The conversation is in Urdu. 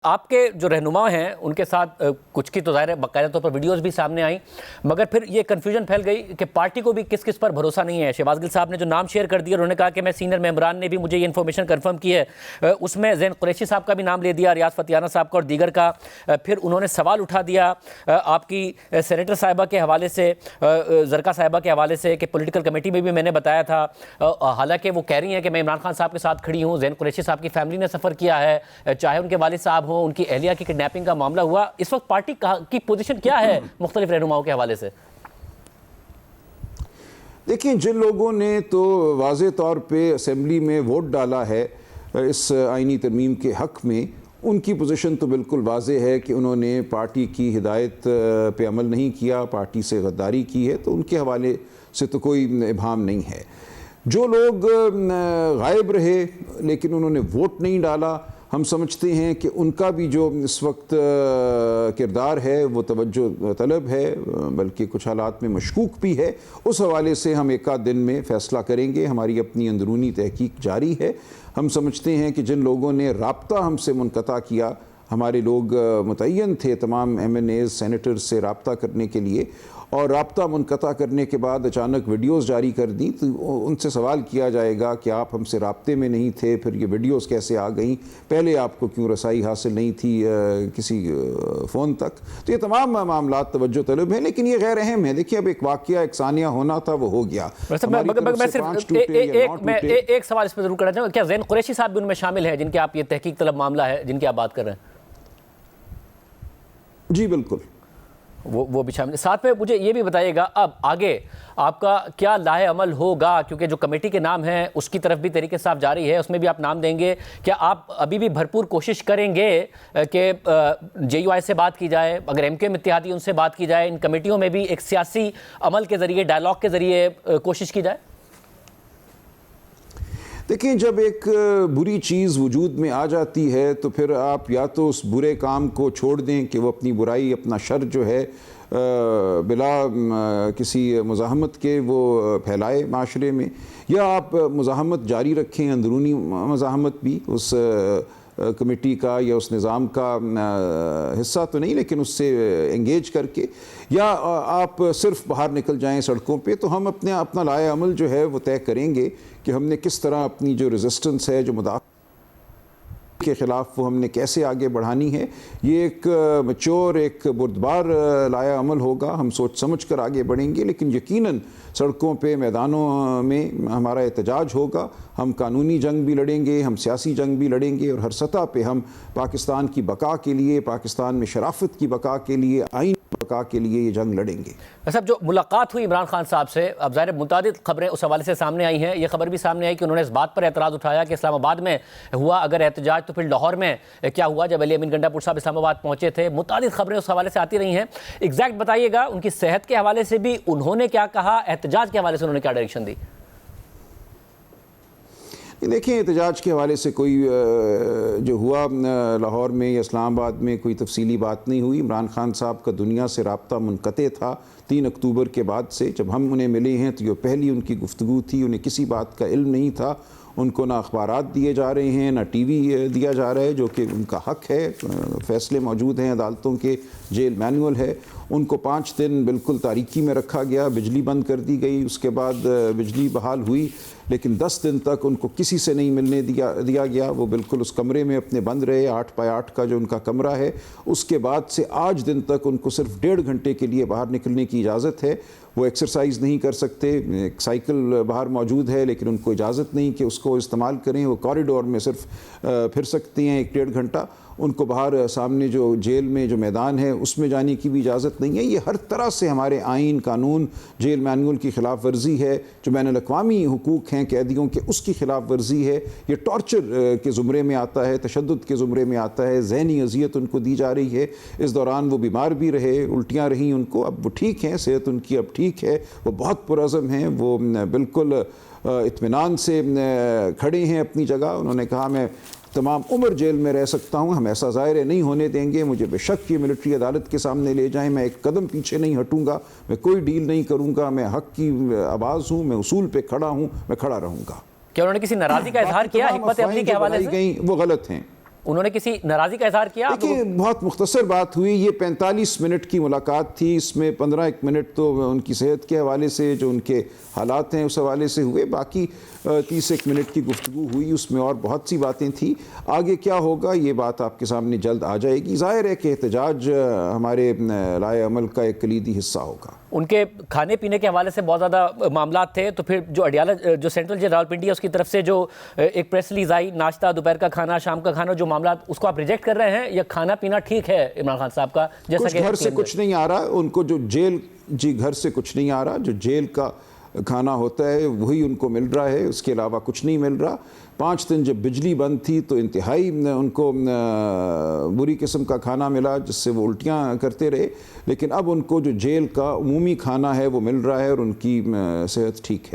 آپ کے جو رہنما ہیں ان کے ساتھ کچھ کی تو ظاہر ہے باقاعدہ طور پر ویڈیوز بھی سامنے آئیں، مگر پھر یہ کنفیوژن پھیل گئی کہ پارٹی کو بھی کس کس پر بھروسہ نہیں ہے۔ شہباز گل صاحب نے جو نام شیئر کر دیا، انہوں نے کہا کہ میں سینئر ممبران نے بھی مجھے یہ انفارمیشن کنفرم کی ہے، اس میں زین قریشی صاحب کا بھی نام لے دیا، ریاض فتیانہ صاحب کا اور دیگر کا۔ پھر انہوں نے سوال اٹھا دیا آپ کی سینیٹر صاحبہ کے حوالے سے، زرکا صاحبہ کے حوالے سے، کہ پولیٹیکل کمیٹی میں بھی میں نے بتایا تھا، حالانکہ وہ کہہ رہی ہیں کہ میں عمران خان صاحب کے ساتھ کھڑی ہوں۔ زین قریشی صاحب کی فیملی نے سفر کیا ہے، چاہے ان کے والد صاحب ہوں، ان کی اہلیہ کی کڈنیپنگ کا معاملہ ہوا۔ اس وقت پارٹی کی پوزیشن کیا ہے مختلف رہنماؤں کے حوالے سے؟ دیکھیں، جن لوگوں نے تو واضح طور پہ اسمبلی میں ووٹ ڈالا ہے اس آئینی ترمیم کے حق میں، ان کی پوزیشن تو بالکل واضح ہے کہ انہوں نے پارٹی کی ہدایت پہ عمل نہیں کیا، پارٹی سے غداری کی ہے، تو ان کے حوالے سے تو کوئی ابہام نہیں ہے۔ جو لوگ غائب رہے لیکن انہوں نے ووٹ نہیں ڈالا، ہم سمجھتے ہیں کہ ان کا بھی جو اس وقت کردار ہے وہ توجہ طلب ہے، بلکہ کچھ حالات میں مشکوک بھی ہے۔ اس حوالے سے ہم ایک آدھ دن میں فیصلہ کریں گے، ہماری اپنی اندرونی تحقیق جاری ہے۔ ہم سمجھتے ہیں کہ جن لوگوں نے رابطہ ہم سے منقطع کیا، ہمارے لوگ متعین تھے تمام ایم این ایز سینیٹرز سے رابطہ کرنے کے لیے، اور رابطہ منقطع کرنے کے بعد اچانک ویڈیوز جاری کر دیں، تو ان سے سوال کیا جائے گا کہ آپ ہم سے رابطے میں نہیں تھے، پھر یہ ویڈیوز کیسے آ گئیں، پہلے آپ کو کیوں رسائی حاصل نہیں تھی کسی فون تک۔ تو یہ تمام معاملات توجہ طلب ہیں، لیکن یہ غیر اہم ہے۔ دیکھیے، اب ایک واقعہ، ایک ثانیہ ہونا تھا، وہ ہو گیا۔ میں ایک سوال اس پہ ضرور کرنا چاہوں گا، کیا زین قریشی صاحب بھی ان میں شامل ہیں جن کے آپ یہ تحقیق طلب معاملہ ہے جن کی آپ بات کر رہے ہیں؟ جی بالکل، وہ بھی شامل۔ ساتھ میں مجھے یہ بھی بتائیے گا، اب آگے آپ کا کیا لاہ عمل ہوگا، کیونکہ جو کمیٹی کے نام ہیں اس کی طرف بھی تحریک انصاف جاری ہے، اس میں بھی آپ نام دیں گے، کیا آپ ابھی بھی بھرپور کوشش کریں گے کہ جے یو آئی سے بات کی جائے، اگر ایم کیو ایم اتحادی ان سے بات کی جائے، ان کمیٹیوں میں بھی ایک سیاسی عمل کے ذریعے، ڈائلاگ کے ذریعے کوشش کی جائے؟ دیکھیں، جب ایک بری چیز وجود میں آ جاتی ہے تو پھر آپ یا تو اس برے کام کو چھوڑ دیں کہ وہ اپنی برائی، اپنا شر جو ہے بلا کسی مزاحمت کے وہ پھیلائے معاشرے میں، یا آپ مزاحمت جاری رکھیں، اندرونی مزاحمت بھی اس کمیٹی کا یا اس نظام کا حصہ تو نہیں لیکن اس سے انگیج کر کے، یا آپ صرف باہر نکل جائیں سڑکوں پہ۔ تو ہم اپنا لاہ عمل جو ہے وہ طے کریں گے کہ ہم نے کس طرح اپنی جو ریزسٹنس ہے، جو مدافع کے خلاف، وہ ہم نے کیسے آگے بڑھانی ہے۔ یہ ایک میچور، ایک بردبار لایا عمل ہوگا، ہم سوچ سمجھ کر آگے بڑھیں گے، لیکن یقیناً سڑکوں پہ، میدانوں میں ہمارا احتجاج ہوگا۔ ہم قانونی جنگ بھی لڑیں گے، ہم سیاسی جنگ بھی لڑیں گے، اور ہر سطح پہ ہم پاکستان کی بقا کے لیے، پاکستان میں شرافت کی بقا کے لیے، آئین بقا کے لیے یہ جنگ لڑیں گے۔ صاحب، جو ملاقات ہوئی عمران خان صاحب سے، اب ظاہر متعدد خبریں اس حوالے سے سامنے آئی ہیں، یہ خبر بھی سامنے آئی کہ انہوں نے اس بات پر اعتراض اٹھایا کہ اسلام آباد میں ہوا اگر احتجاج تو پھر لاہور میں کیا ہوا جب علی امین گنڈا پور صاحب اسلام آباد پہنچے تھے۔ متعدد خبریں اس حوالے سے آتی رہی ہیں، ایگزیکٹ بتائیے گا ان کی صحت کے حوالے سے بھی انہوں نے کیا کہا، احتجاج کے حوالے سے انہوں نے کیا ڈائریکشن دی؟ دیکھیں، احتجاج کے حوالے سے کوئی جو ہوا لاہور میں یا اسلام آباد میں کوئی تفصیلی بات نہیں ہوئی۔ عمران خان صاحب کا دنیا سے رابطہ منقطع تھا 3 اکتوبر کے بعد سے۔ جب ہم انہیں ملے ہیں تو یہ پہلی ان کی گفتگو تھی، انہیں کسی بات کا علم نہیں تھا، ان کو نہ اخبارات دیے جا رہے ہیں، نہ ٹی وی دیا جا رہا ہے، جو کہ ان کا حق ہے، فیصلے موجود ہیں عدالتوں کے، جیل مینول ہے۔ ان کو 5 دن بالکل تاریکی میں رکھا گیا، بجلی بند کر دی گئی، اس کے بعد بجلی بحال ہوئی، لیکن 10 دن تک ان کو کسی سے نہیں ملنے دیا گیا۔ وہ بالکل اس کمرے میں اپنے بند رہے، 8x8 کا جو ان کا کمرہ ہے۔ اس کے بعد سے آج دن تک ان کو صرف 1.5 گھنٹے کے لیے باہر نکلنے کی اجازت ہے۔ وہ ایکسرسائز نہیں کر سکتے، ایک سائیکل باہر موجود ہے لیکن ان کو اجازت نہیں کہ اس کو استعمال کریں۔ وہ کوریڈور میں صرف پھر سکتے ہیں 1.5 گھنٹہ، ان کو باہر سامنے جو جیل میں جو میدان ہے اس میں جانے کی بھی اجازت نہیں ہے۔ یہ ہر طرح سے ہمارے آئین، قانون، جیل مینول کی خلاف ورزی ہے، جو بین الاقوامی حقوق ہیں قیدیوں کے، اس کی خلاف ورزی ہے۔ یہ ٹارچر کے زمرے میں آتا ہے، تشدد کے زمرے میں آتا ہے، ذہنی اذیت ان کو دی جا رہی ہے۔ اس دوران وہ بیمار بھی رہے، الٹیاں رہیں ان کو، اب وہ ٹھیک ہیں، صحت ان کی اب ٹھیک ہے، وہ بہت پرعزم ہیں، وہ بالکل اطمینان سے کھڑے ہیں اپنی جگہ۔ انہوں نے کہا میں تمام عمر جیل میں رہ سکتا ہوں، ہم ایسا ظاہر نہیں ہونے دیں گے، مجھے بے شک یہ ملٹری عدالت کے سامنے لے جائیں، میں ایک قدم پیچھے نہیں ہٹوں گا، میں کوئی ڈیل نہیں کروں گا، میں حق کی آواز ہوں، میں اصول پہ کھڑا ہوں، میں کھڑا رہوں گا۔ کیا انہوں نے کسی ناراضی کا اظہار کیا حکمت عملی کے حوالے سے؟ وہ غلط ہیں۔ انہوں نے کسی ناراضی کا اظہار کیا؟ دیکھیے بہت مختصر بات ہوئی، یہ 45 منٹ کی ملاقات تھی، اس میں 15 منٹ تو ان کی صحت کے حوالے سے جو ان کے حالات ہیں اس حوالے سے ہوئے، باقی 30 منٹ کی گفتگو ہوئی، اس میں اور بہت سی باتیں تھیں۔ آگے کیا ہوگا یہ بات آپ کے سامنے جلد آ جائے گی۔ ظاہر ہے کہ احتجاج ہمارے رائے عمل کا ایک کلیدی حصہ ہوگا۔ ان کے کھانے پینے کے حوالے سے بہت زیادہ معاملات تھے، تو پھر جو اڈیالہ جو سینٹرل جیل راولپنڈی ہے اس کی طرف سے جو ایک پریس ریلیز آئی، ناشتہ، دوپہر کا کھانا، شام کا کھانا، جو معاملات اس کو آپ ریجیکٹ کر رہے ہیں یا کھانا پینا ٹھیک ہے عمران خان صاحب کا؟ جیسا کچھ کہ گھر سے کچھ نہیں آ رہا ان کو، جو جیل گھر سے کچھ نہیں آ رہا، جو جیل کا کھانا ہوتا ہے وہی ان کو مل رہا ہے، اس کے علاوہ کچھ نہیں مل رہا۔ 5 دن جب بجلی بند تھی تو انتہائی ان کو بری قسم کا کھانا ملا جس سے وہ الٹیاں کرتے رہے، لیکن اب ان کو جو جیل کا عمومی کھانا ہے وہ مل رہا ہے اور ان کی صحت ٹھیک ہے۔